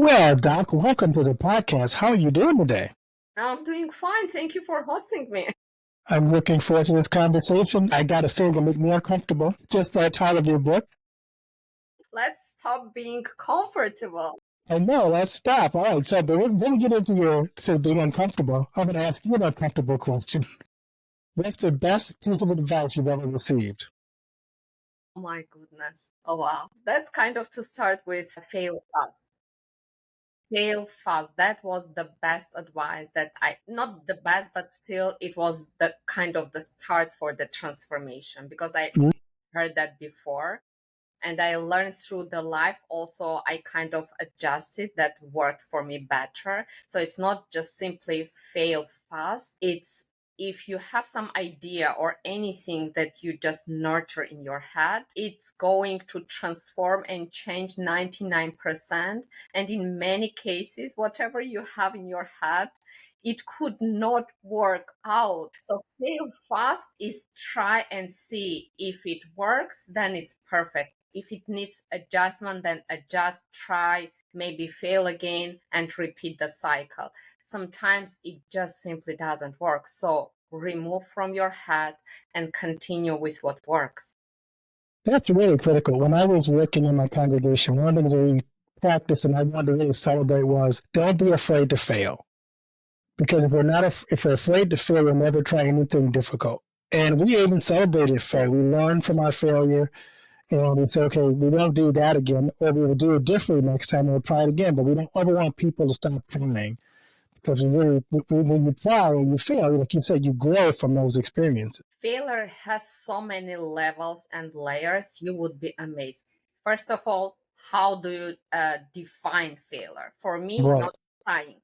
Well, Doc, welcome to the podcast. How are you doing today? I'm doing fine. Thank you for hosting me. I'm looking forward to this conversation. I got a feeling it'll make me uncomfortable just by the title of your book. Let's stop being comfortable. I know, let's stop. All right, so but we'll get into your to being uncomfortable. I'm going to ask you an uncomfortable question. What's the best piece of advice you've ever received? Oh my goodness. Oh wow. That's kind of to start with fail fast. Fail fast. That was the best advice that not the best, but still it was the kind of the start for the transformation because I Mm. heard that before. And I learned through the life also I kind of adjusted that worked for me better. So it's not just simply fail fast. It's if you have some idea or anything that you just nurture in your head, it's going to transform and change 99%. And in many cases, whatever you have in your head, it could not work out. So fail fast is try and see if it works, then it's perfect. If it needs adjustment, then adjust, try, maybe fail again and repeat the cycle. Sometimes it just simply doesn't work. So remove from your head and continue with what works. That's really critical. When I was working in my congregation, one of the things we practiced and I wanted to really celebrate was don't be afraid to fail. Because if we're afraid to fail, we'll never try anything difficult. And we even celebrated failure. We learned from our failure, and we said, okay, we won't do that again, or we will do it differently next time. We'll try it again. But we don't ever want people to stop trying, because when you try and you fail, like you said, you grow from those experiences. Failure has so many levels and layers, you would be amazed. First of all, how do you define failure? For me, Right. not trying.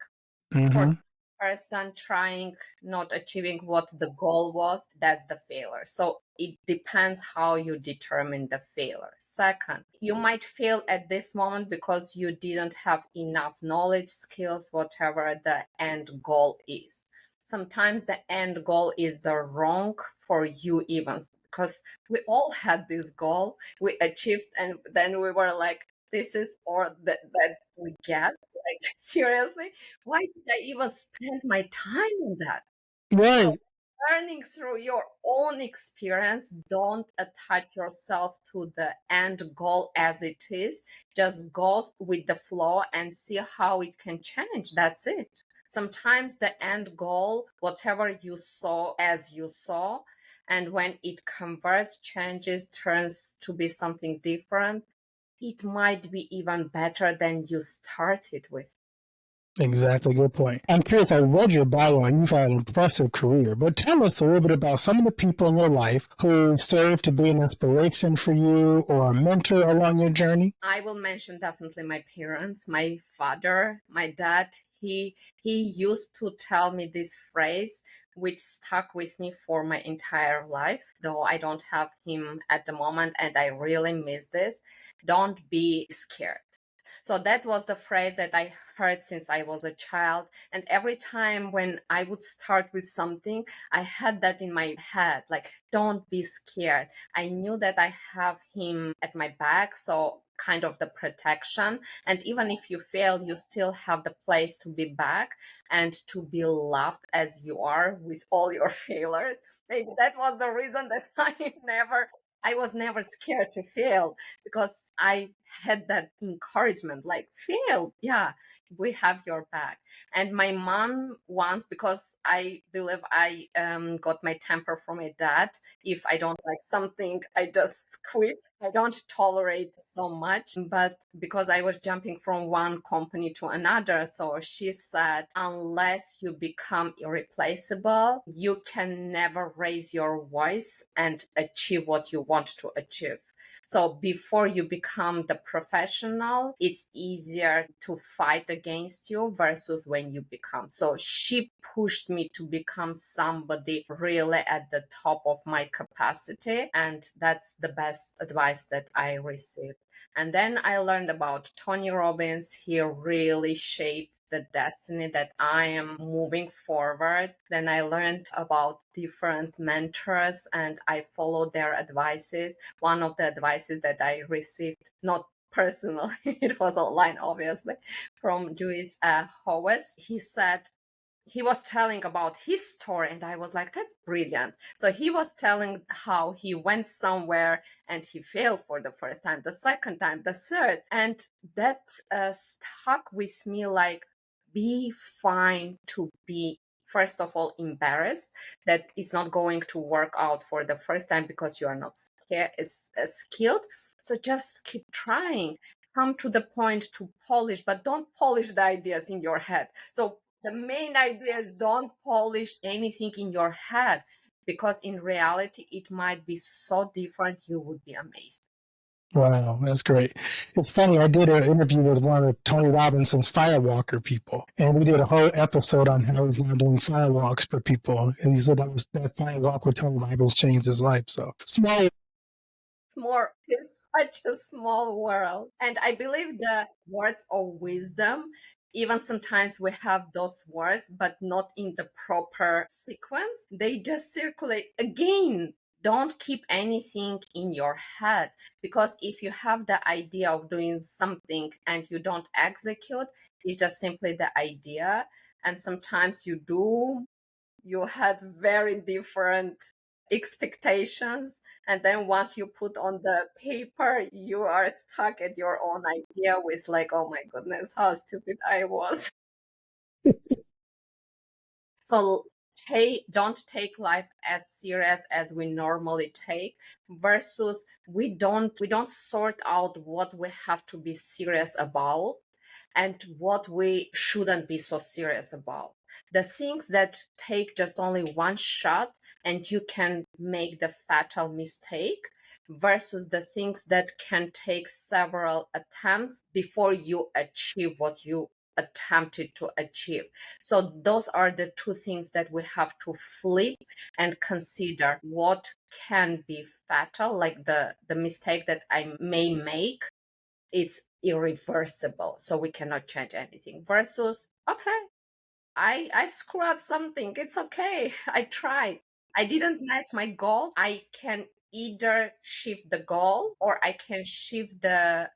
For Mm-hmm. person trying, not achieving what the goal was, that's the failure. So it depends how you determine the failure. Second, you might fail at this moment because you didn't have enough knowledge, skills, whatever the end goal is. Sometimes the end goal is the wrong for you even, because we all had this goal we achieved and then we were like, this is or that we get, like, seriously, why did I even spend my time on that? So Right. learning through your own experience, don't attach yourself to the end goal as it is. Just go with the flow and see how it can change. That's it. Sometimes the end goal, whatever you saw as you saw, and when it converts, changes, turns to be something different, it might be even better than you started with. Exactly. Good point. I'm curious. I read your bio and you've had an impressive career, but tell us a little bit about some of the people in your life who served to be an inspiration for you or a mentor along your journey. I will mention definitely my parents, my father, my dad. He used to tell me this phrase which stuck with me for my entire life, though I don't have him at the moment and I really miss this. Don't be scared. So that was the phrase that I heard since I was a child. And every time when I would start with something, I had that in my head, like, don't be scared. I knew that I have him at my back. So kind of the protection. And even if you fail, you still have the place to be back and to be loved as you are with all your failures. Maybe that was the reason that I was never scared to fail because I had that encouragement, like, fail, yeah, we have your back. And my mom once, because I believe I got my temper from my dad, if I don't like something, I just quit. I don't tolerate so much. But because I was jumping from one company to another, so she said, unless you become irreplaceable, you can never raise your voice and achieve what you want to achieve. So before you become the professional, it's easier to fight against you versus when you become. So she pushed me to become somebody really at the top of my capacity. And that's the best advice that I received. And then I learned about Tony Robbins. He really shaped the destiny that I am moving forward. Then I learned about different mentors and I followed their advices. One of the advices that I received, not personal. It was online, obviously, from Jewish host. He said, he was telling about his story, and I was like, that's brilliant. So he was telling how he went somewhere and he failed for the first time, the second time, the third, and that stuck with me. Like, be fine to be, first of all, embarrassed that it's not going to work out for the first time because you are not skilled. So just keep trying, come to the point to polish, but don't polish the ideas in your head. So the main idea is, don't polish anything in your head, because in reality it might be so different, you would be amazed. Wow, that's great. It's funny, I did an interview with one of Tony Robinson's firewalker people, and we did a whole episode on how he's now doing firewalks for people. And he said that firewalk with Tony Robbins changed his life. So small. It's such a small world. And I believe the words of wisdom, even sometimes we have those words, but not in the proper sequence. They just circulate. Again, don't keep anything in your head, because if you have the idea of doing something and you don't execute, it's just simply the idea. And sometimes you had very different expectations, and then once you put on the paper, you are stuck at your own idea with like, oh my goodness, how stupid I was. So don't take life as serious as we normally take, versus we don't sort out what we have to be serious about and what we shouldn't be so serious about. The things that take just only one shot and you can make the fatal mistake, versus the things that can take several attempts before you achieve what you attempted to achieve. So those are the two things that we have to flip and consider. What can be fatal, like the mistake that I may make, it's irreversible, so we cannot change anything, versus, okay, I screw up something, it's okay, I tried, I didn't match my goal, I can either shift the goal or I can shift the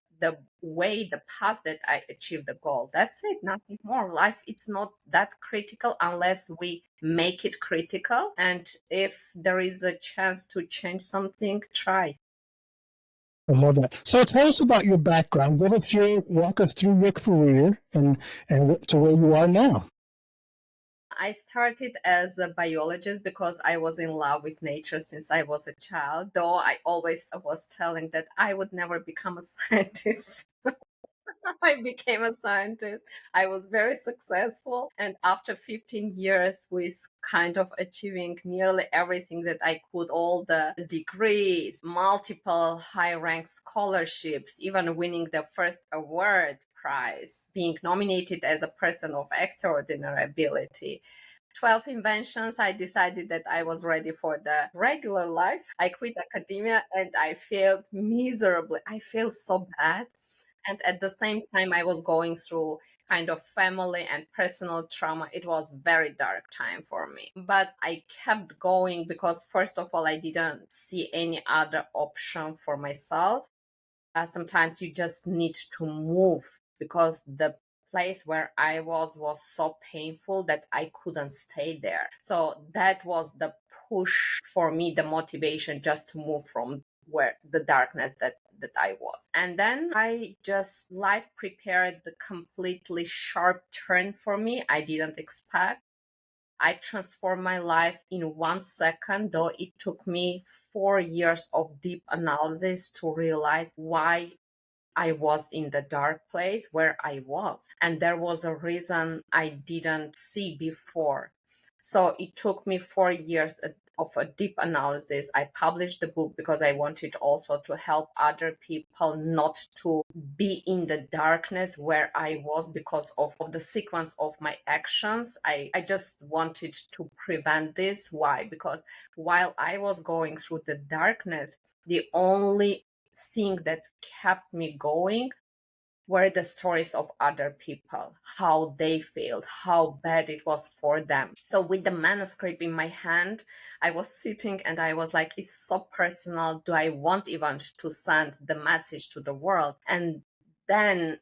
way, the path that I achieve the goal. That's it, nothing more. Life, it's not that critical unless we make it critical. And if there is a chance to change something, try. I love that. So tell us about your background. Walk us through your career and to where you are now. I started as a biologist because I was in love with nature since I was a child, though I always was telling that I would never become a scientist. I became a scientist. I was very successful. And after 15 years with kind of achieving nearly everything that I could, all the degrees, multiple high rank scholarships, even winning the first award prize, being nominated as a person of extraordinary ability, 12 inventions, I decided that I was ready for the regular life. I quit academia and I failed miserably. I failed so bad. And at the same time, I was going through kind of family and personal trauma. It was very dark time for me. But I kept going because, first of all, I didn't see any other option for myself. Sometimes you just need to move, because the place where I was so painful that I couldn't stay there. So that was the push for me, the motivation just to move from where the darkness that I was. And then life prepared the completely sharp turn for me. I didn't expect. I transformed my life in 1 second, though it took me 4 years of deep analysis to realize why I was in the dark place where I was. And there was a reason I didn't see before. So it took me 4 years of a deep analysis. I published the book because I wanted also to help other people not to be in the darkness where I was because of the sequence of my actions. I just wanted to prevent this. Why? Because while I was going through the darkness, the only thing that kept me going were the stories of other people, how they failed, how bad it was for them. So with the manuscript in my hand, I was sitting and I was like, it's so personal. Do I want even to send the message to the world? And then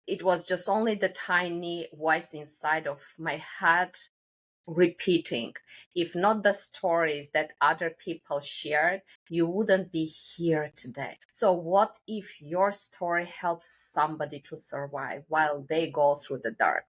it was just only the tiny voice inside of my head repeating, if not the stories that other people shared, you wouldn't be here today. So what if your story helps somebody to survive while they go through the dark?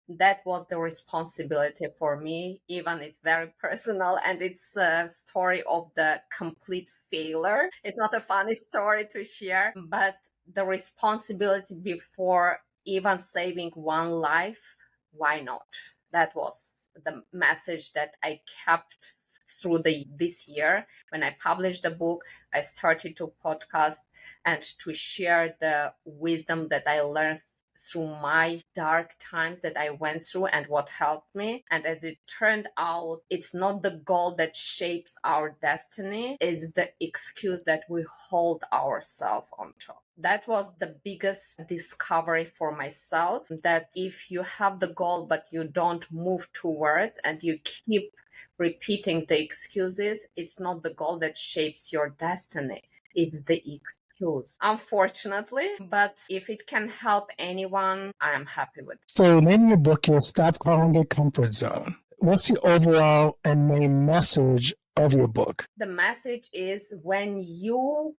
That was the responsibility for me. Even it's very personal, and it's a story of the complete failure. It's not a funny story to share, but the responsibility before even saving one life, why not? That was the message that I kept through this year. When I published the book, I started to podcast and to share the wisdom that I learned through my dark times that I went through and what helped me. And as it turned out, it's not the goal that shapes our destiny, it's the excuse that we hold ourselves onto. That was the biggest discovery for myself, that if you have the goal but you don't move towards and you keep repeating the excuses, it's not the goal that shapes your destiny, it's the excuse, unfortunately. But if it can help anyone, I am happy with it. So, the name of your book is Stop Calling It Comfort Zone. What's the overall and main message of your book? The message is, when you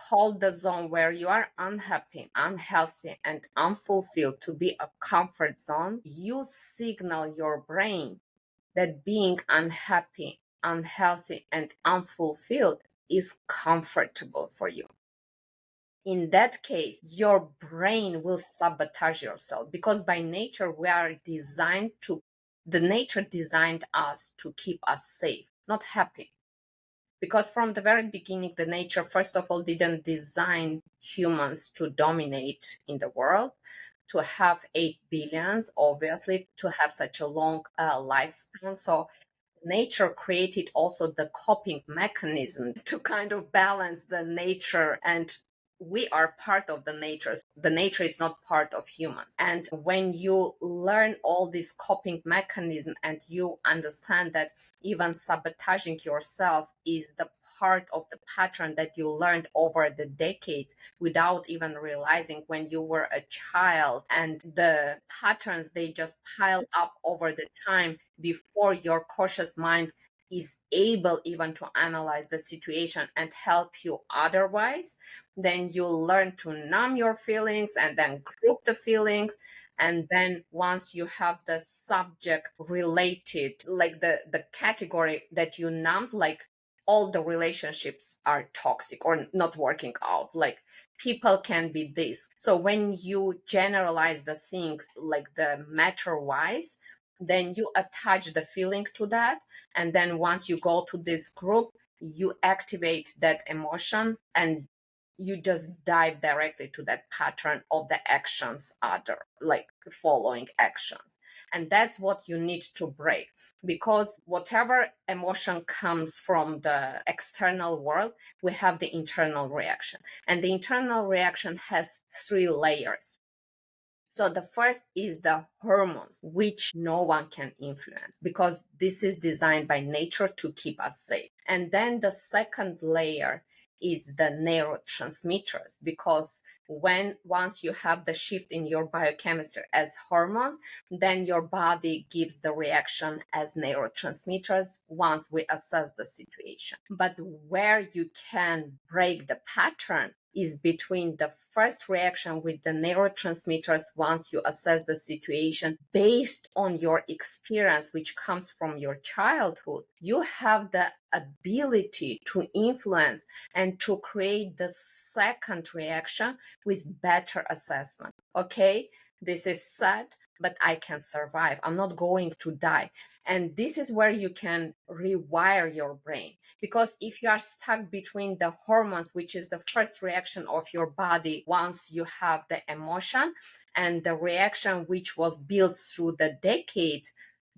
call the zone where you are unhappy, unhealthy, and unfulfilled to be a comfort zone, you signal your brain that being unhappy, unhealthy, and unfulfilled is comfortable for you. In that case, your brain will sabotage yourself, because by nature the nature designed us to keep us safe, not happy. Because from the very beginning, the nature, first of all, didn't design humans to dominate in the world, to have 8 billions, obviously, to have such a long lifespan. So nature created also the coping mechanism to kind of balance the nature, and we are part of the nature. The nature is not part of humans. And when you learn all these coping mechanism and you understand that even sabotaging yourself is the part of the pattern that you learned over the decades without even realizing when you were a child, and the patterns, they just pile up over the time before your cautious mind is able even to analyze the situation and help you otherwise, then you learn to numb your feelings and then group the feelings. And then once you have the subject related, like the category that you numbed, like all the relationships are toxic or not working out, like people can be this. So when you generalize the things like the matter wise, then you attach the feeling to that. And then once you go to this group, you activate that emotion and you just dive directly to that pattern of the actions, other like following actions. And that's what you need to break, because whatever emotion comes from the external world, we have the internal reaction, and the internal reaction has 3 layers. So the first is the hormones, which no one can influence because this is designed by nature to keep us safe. And then the second layer is the neurotransmitters, because once you have the shift in your biochemistry as hormones, then your body gives the reaction as neurotransmitters once we assess the situation. But where you can break the pattern is between the first reaction with the neurotransmitters once you assess the situation based on your experience, which comes from your childhood. You have the ability to influence and to create the second reaction with better assessment. Okay, this is sad, but I can survive. I'm not going to die. And this is where you can rewire your brain. Because if you are stuck between the hormones, which is the first reaction of your body once you have the emotion, and the reaction which was built through the decades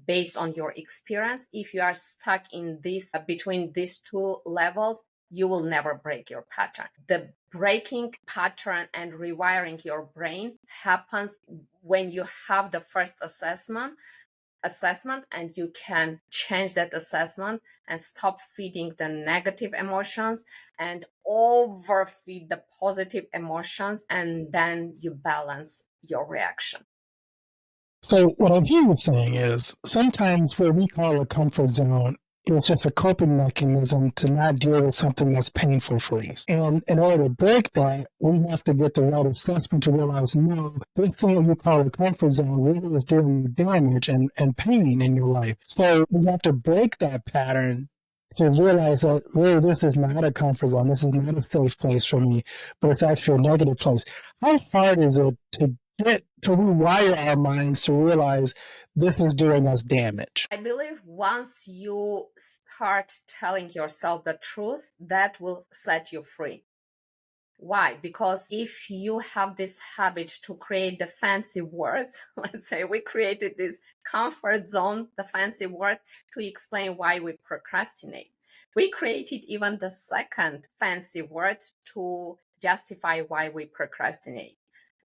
based on your experience, if you are stuck in this between these 2 levels, you will never break your pattern. The breaking pattern and rewiring your brain happens when you have the first assessment assessment, and you can change that assessment and stop feeding the negative emotions and overfeed the positive emotions, and then you balance your reaction. So what I'm hearing you saying is sometimes what we call a comfort zone is just a coping mechanism to not deal with something that's painful for us. And in order to break that, we have to get the right assessment to realize, no, this thing that you call a comfort zone really is doing you damage and pain in your life. So we have to break that pattern to realize that really this is not a comfort zone. This is not a safe place for me, but it's actually a negative place. How hard is it to get to rewire our minds to realize this is doing us damage? I believe once you start telling yourself the truth, that will set you free. Why? Because if you have this habit to create the fancy words, let's say we created this comfort zone, the fancy word, to explain why we procrastinate. We created even the second fancy word to justify why we procrastinate.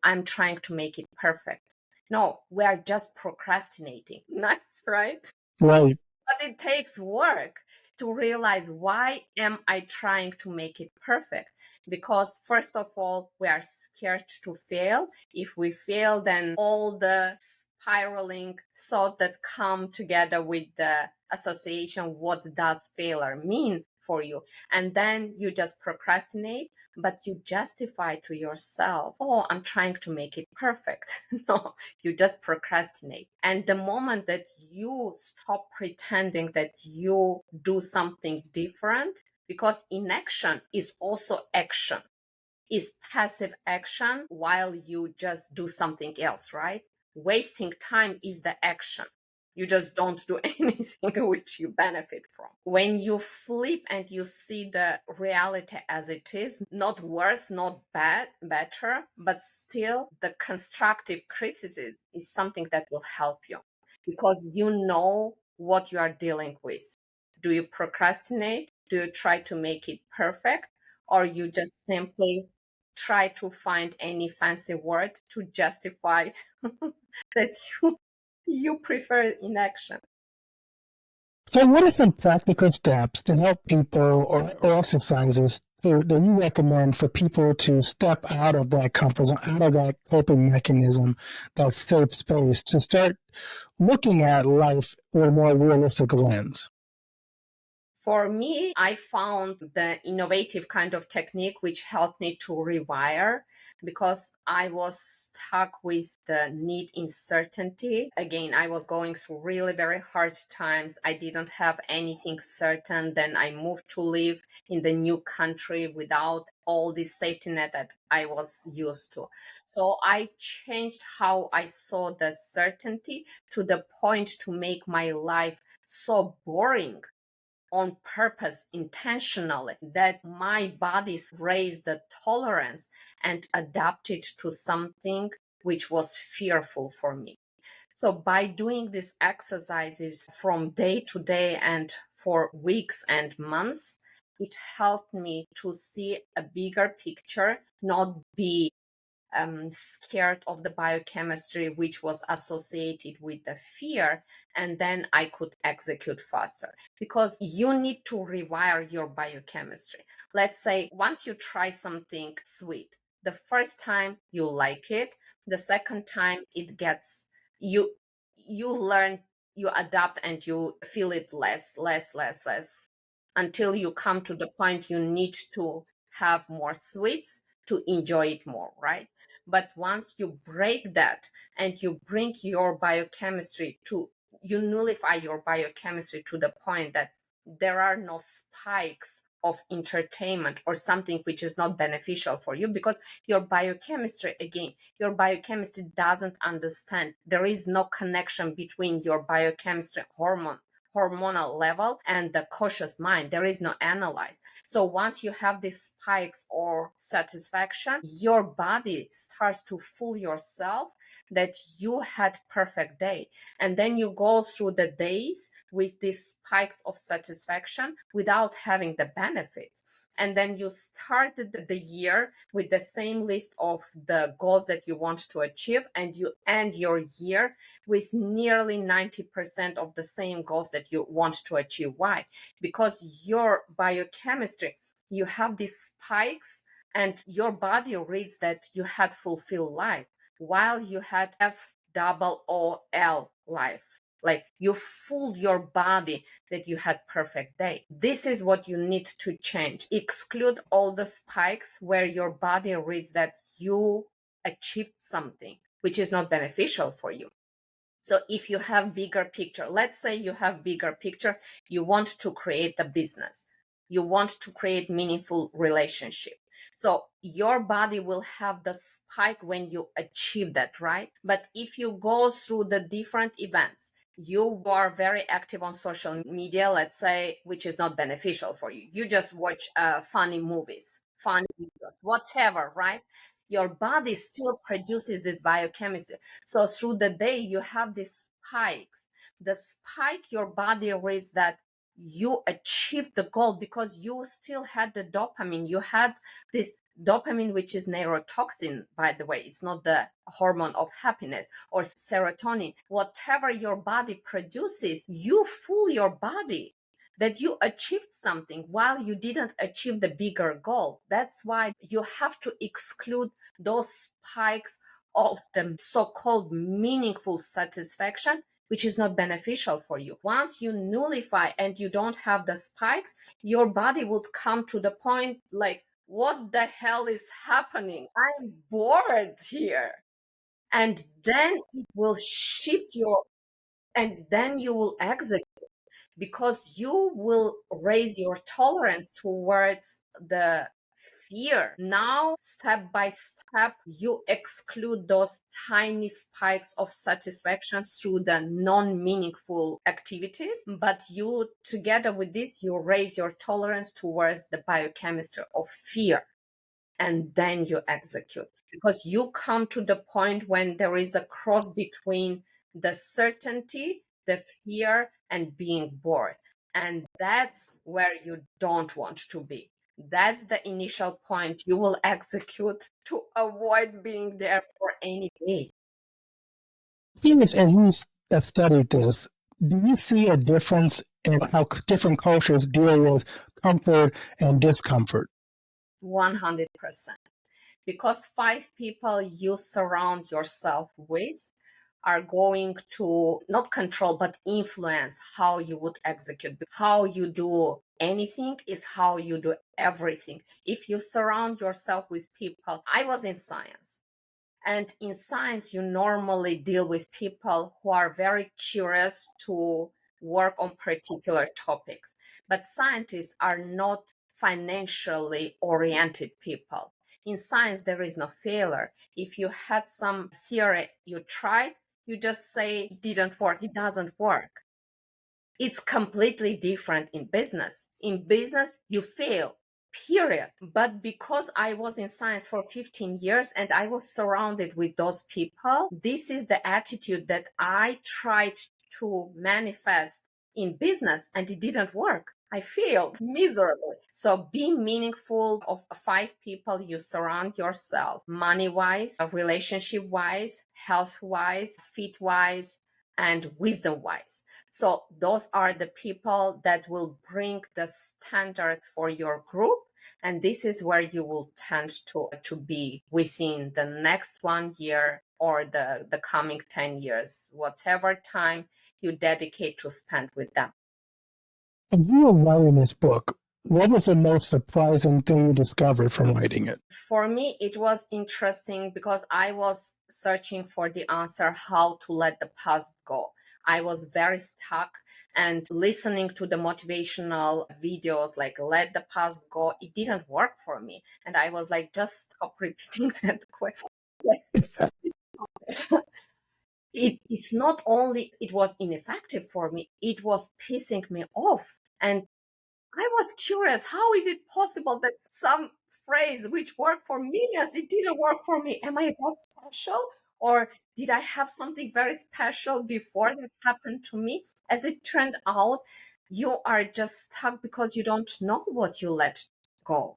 I'm trying to make it perfect. No, we are just procrastinating. Nice, right? Right. But it takes work to realize, why am I trying to make it perfect? Because first of all, we are scared to fail. If we fail, then all the spiraling thoughts that come together with the association, what does failure mean for you? And then you just procrastinate, but you justify to yourself, oh, I'm trying to make it perfect. No, you just procrastinate. And the moment that you stop pretending that you do something different, because inaction is also action, is passive action while you just do something else, right? Wasting time is the action. You just don't do anything which you benefit from. When you flip and you see the reality as it is, not worse, not bad, better, but still the constructive criticism is something that will help you because you know what you are dealing with. Do you procrastinate? Do you try to make it perfect? Or you just simply try to find any fancy word to justify that you prefer inaction? So, what are some practical steps to help people or exercises that you recommend for people to step out of that comfort zone, out of that coping mechanism, that safe space, to start looking at life with a more realistic lens? For me, I found the innovative kind of technique which helped me to rewire because I was stuck with the need in certainty. Again, I was going through really very hard times. I didn't have anything certain. Then I moved to live in the new country without all this safety net that I was used to. So I changed how I saw the certainty to the point to make my life so boring on purpose intentionally that my body raised the tolerance and adapted to something which was fearful for me. So by doing these exercises from day to day and for weeks and months, it helped me to see a bigger picture, not be scared of the biochemistry which was associated with the fear, and then I could execute faster because you need to rewire your biochemistry. Let's say once you try something sweet, the first time you like it, the second time it gets you learn, you adapt, and you feel it less until you come to the point you need to have more sweets to enjoy it more, right? But once you break that and you bring your biochemistry to, you nullify your biochemistry to the point that there are no spikes of entertainment or something which is not beneficial for you, because your biochemistry, again, your biochemistry doesn't understand. There is no connection between your biochemistry hormonal level and the conscious mind. There is no analyze. So once you have these spikes or satisfaction, your body starts to fool yourself that you had perfect day. And then you go through the days with these spikes of satisfaction without having the benefits. and then you started the year with the same list of the goals that you want to achieve, and you end your year with nearly 90% of the same goals that you want to achieve. Why? Because your biochemistry, you have these spikes, and your body reads that you had fulfilled life while you had FOOL life. Like you fooled your body that you had perfect day. This is what you need to change. Exclude all the spikes where your body reads that you achieved something which is not beneficial for you. So if you have bigger picture, let's say you have bigger picture, you want to create a business, you want to create meaningful relationship. So your body will have the spike when you achieve that, right? But if you go through the different events, you are very active on social media, let's say, which is not beneficial for you. You just watch funny movies, funny videos, whatever, right? Your body still produces this biochemistry. So through the day, you have these spikes. The spike, your body reads that you achieved the goal because you still had the dopamine. You had this dopamine, which is neurotoxin, by the way. It's not the hormone of happiness, or serotonin. Whatever your body produces, you fool your body that you achieved something while you didn't achieve the bigger goal. That's why you have to exclude those spikes of the so-called meaningful satisfaction, which is not beneficial for you. Once you nullify and you don't have the spikes, your body would come to the point like, what the hell is happening? I'm bored here. And then it will shift your, and then you will exit, because you will raise your tolerance towards the fear. Now, step by step, you exclude those tiny spikes of satisfaction through the non-meaningful activities. But you, together with this, you raise your tolerance towards the biochemistry of fear, and then you execute, because you come to the point when there is a cross between the certainty, the fear, and being bored. And that's where you don't want to be. That's the initial point you will execute to avoid being there for any day. Curious, as you have studied this, do you see a difference in how different cultures deal with comfort and discomfort? 100%. Because 5 people you surround yourself with are going to not control but influence how you would execute. How you do anything is how you do everything. If you surround yourself with people, I was in science, and in science you normally deal with people who are very curious to work on particular topics, but scientists are not financially oriented people. In science, there is no failure. If you had some theory you tried, you just say it didn't work, it doesn't work. It's completely different in business. In business, you fail, period. But because I was in science for 15 years and I was surrounded with those people, this is the attitude that I tried to manifest in business, and it didn't work. I failed miserably. So be meaningful of 5 people you surround yourself, money wise, relationship wise, health wise, fit wise, and wisdom wise. So those are the people that will bring the standard for your group. And this is where you will tend to be within the next 1 year or the coming 10 years, whatever time you dedicate to spend with them. When you were writing this book, what was the most surprising thing you discovered from writing it? For me, it was interesting because I was searching for the answer how to let the past go. I was very stuck, and listening to the motivational videos like let the past go, it didn't work for me. And I was like, just stop repeating that question. It's not only it was ineffective for me, it was pissing me off. And I was curious, how is it possible that some phrase which worked for millions, it didn't work for me? Am I that special? Or did I have something very special before that happened to me? As it turned out, you are just stuck because you don't know what you let go.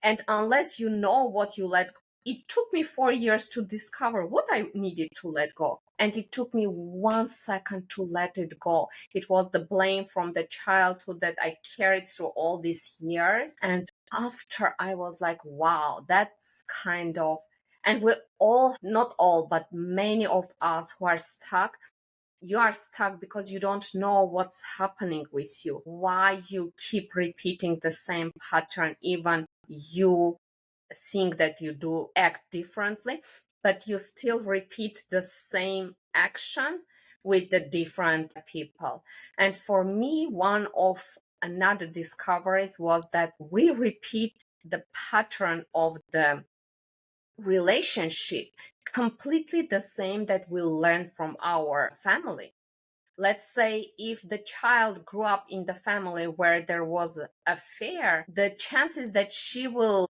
And unless you know what you let go, it took me 4 years to discover what I needed to let go. And it took me 1 second to let it go. It was the blame from the childhood that I carried through all these years. And after I was like, wow, that's kind of, and we all, not all, but many of us who are stuck, you are stuck because you don't know what's happening with you, why you keep repeating the same pattern, even you think that you do act differently, but you still repeat the same action with the different people. And for me, one of another discoveries was that we repeat the pattern of the relationship completely the same that we learn from our family. Let's say if the child grew up in the family where there was an affair, the chances that she will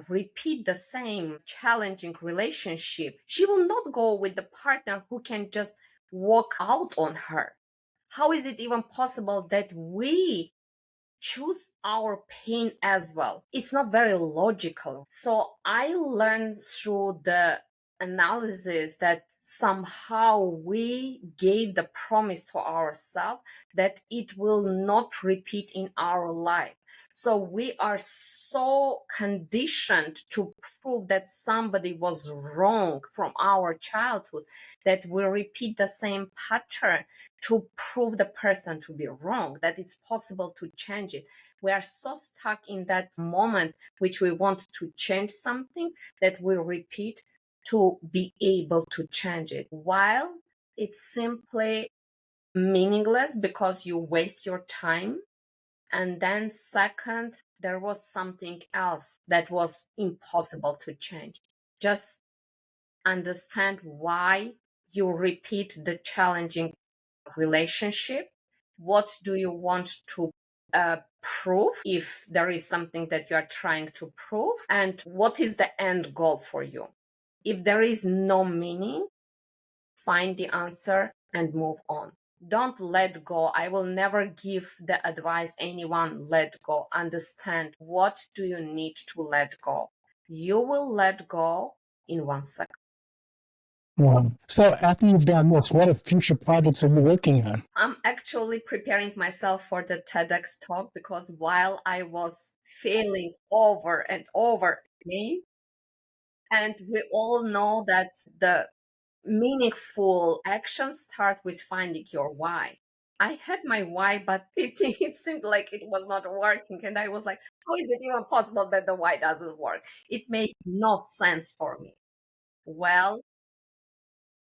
repeat the same challenging relationship, she will not go with the partner who can just walk out on her. How is it even possible that we choose our pain as well? It's not very logical. So I learned through the analysis that somehow we gave the promise to ourselves that it will not repeat in our life. So we are so conditioned to prove that somebody was wrong from our childhood that we repeat the same pattern to prove the person to be wrong, that it's possible to change it. We are so stuck in that moment which we want to change something that we repeat to be able to change it, while it's simply meaningless because you waste your time. And then second, there was something else that was impossible to change. Just understand why you repeat the challenging relationship. What do you want to prove, if there is something that you are trying to prove, and what is the end goal for you? If there is no meaning, find the answer and move on. Don't let go. I will never give the advice anyone let go. Understand, what do you need to let go? You will let go in 1 second. So after you've done this, what future projects are you working on? I'm actually preparing myself for the TEDx talk, because while I was failing over and over again, and we all know that the meaningful actions start with finding your why. I had my why, but it seemed like it was not working. And I was like, how is it even possible that the why doesn't work? It made no sense for me. Well,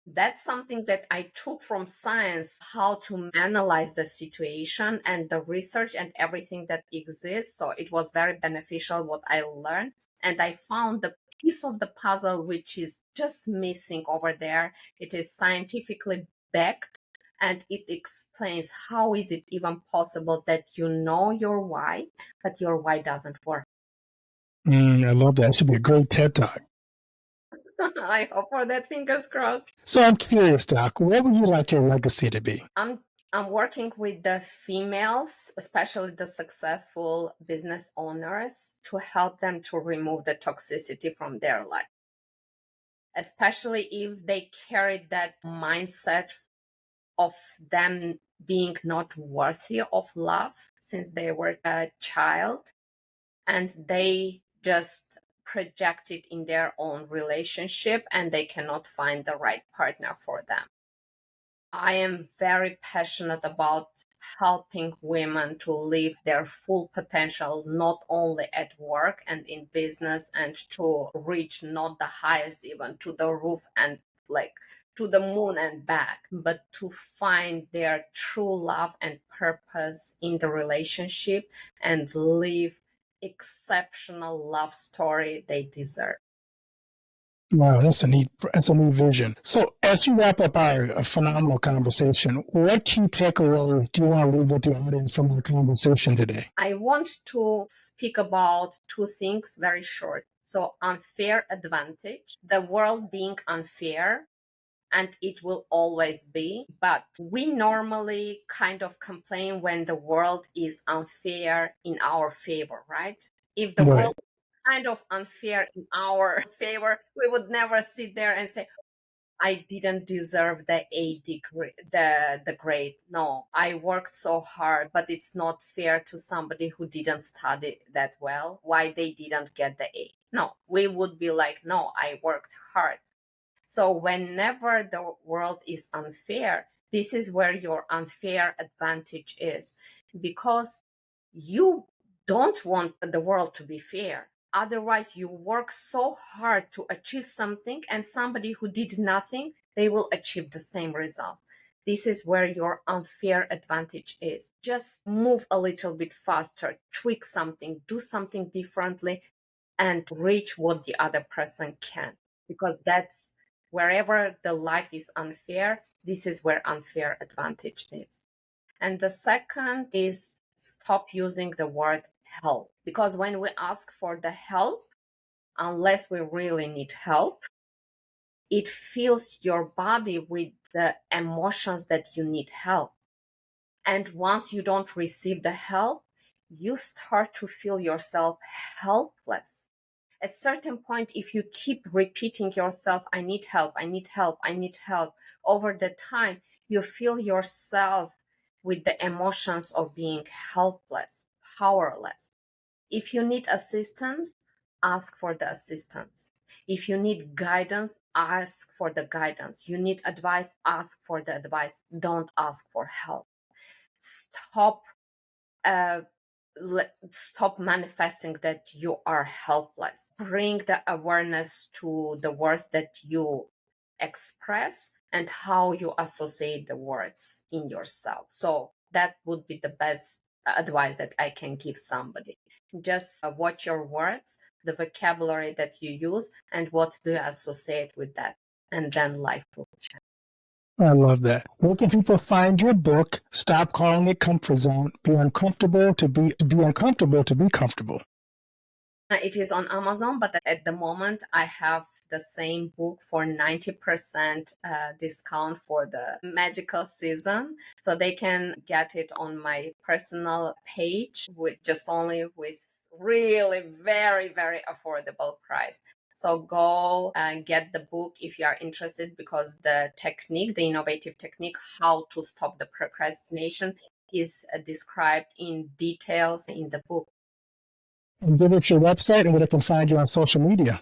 that's something that I took from science, how to analyze the situation and the research and everything that exists. So it was very beneficial what I learned. And I found the piece of the puzzle which is just missing over there. It is scientifically backed, and it explains how is it even possible that you know your why, but your why doesn't work. I love that. It should be a great TED Talk. I hope for that, fingers crossed. So I'm curious, Doc, what would you like your legacy to be? I'm working with the females, especially the successful business owners, to help them to remove the toxicity from their life, especially if they carry that mindset of them being not worthy of love since they were a child, and they just project it in their own relationship and they cannot find the right partner for them. I am very passionate about helping women to live their full potential, not only at work and in business, and to reach not the highest, even to the roof and like to the moon and back, but to find their true love and purpose in the relationship and live exceptional love story they deserve. Wow, that's a neat vision. So as you wrap up our phenomenal conversation, what key takeaways do you want to leave with the audience from our conversation today? I want to speak about two things very short. So, unfair advantage, the world being unfair, and it will always be. But we normally kind of complain when the world is unfair in our favor, right? If the Right. world is kind of unfair in our favor, we would never sit there and say, I didn't deserve the A degree, the grade. No, I worked so hard, but it's not fair to somebody who didn't study that well, why they didn't get the A. No, we would be like, no, I worked hard. So whenever the world is unfair, this is where your unfair advantage is, because you don't want the world to be fair. Otherwise, you work so hard to achieve something, and somebody who did nothing, they will achieve the same result. This is where your unfair advantage is. Just move a little bit faster, tweak something, do something differently, and reach what the other person can. Because that's wherever the life is unfair, this is where unfair advantage is. And the second is stop using the word help. Because when we ask for the help, unless we really need help, it fills your body with the emotions that you need help. And once you don't receive the help, you start to feel yourself helpless. At certain point, if you keep repeating yourself, I need help, I need help, I need help, over the time, you feel yourself with the emotions of being helpless, powerless. If you need assistance, ask for the assistance. If you need guidance, ask for the guidance. You need advice, ask for the advice. Don't ask for help. Stop uh, stop manifesting that you are helpless. Bring the awareness to the words that you express and how you associate the words in yourself. So that would be the best advice that I can give somebody. Just watch your words, the vocabulary that you use, and what do you associate with that. And then life will change. I love that. Where can people find your book? Stop calling it comfort zone. Be uncomfortable to be uncomfortable to be comfortable. It is on Amazon, but at the moment I have the same book for 90% discount for the magical season. So they can get it on my personal page with just only with really very, very affordable price. So go and get the book if you are interested, because the technique, the innovative technique, how to stop the procrastination is described in details in the book. And visit your website and where they can find you on social media.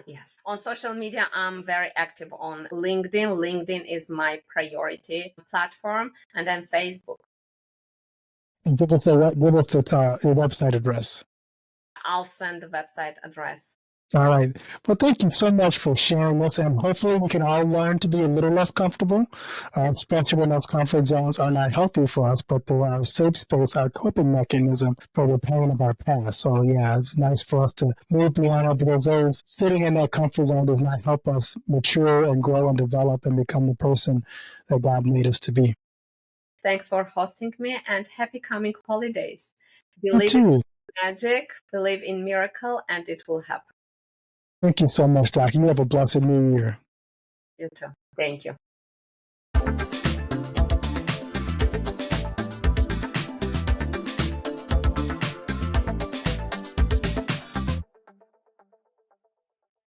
Yes. On social media, I'm very active on LinkedIn. LinkedIn is my priority platform, and then Facebook. And give us your website address. I'll send the website address. All right. Well, thank you so much for sharing this, and hopefully we can all learn to be a little less comfortable, especially when those comfort zones are not healthy for us, but they're our safe space, our coping mechanism for the pain of our past. So, yeah, it's nice for us to move beyond it, because those sitting in that comfort zone does not help us mature and grow and develop and become the person that God made us to be. Thanks for hosting me, and happy coming holidays. You Believe in too. magic, believe in miracle, and it will happen. Thank you so much, Doc. You have a blessed new year. You too. Thank you.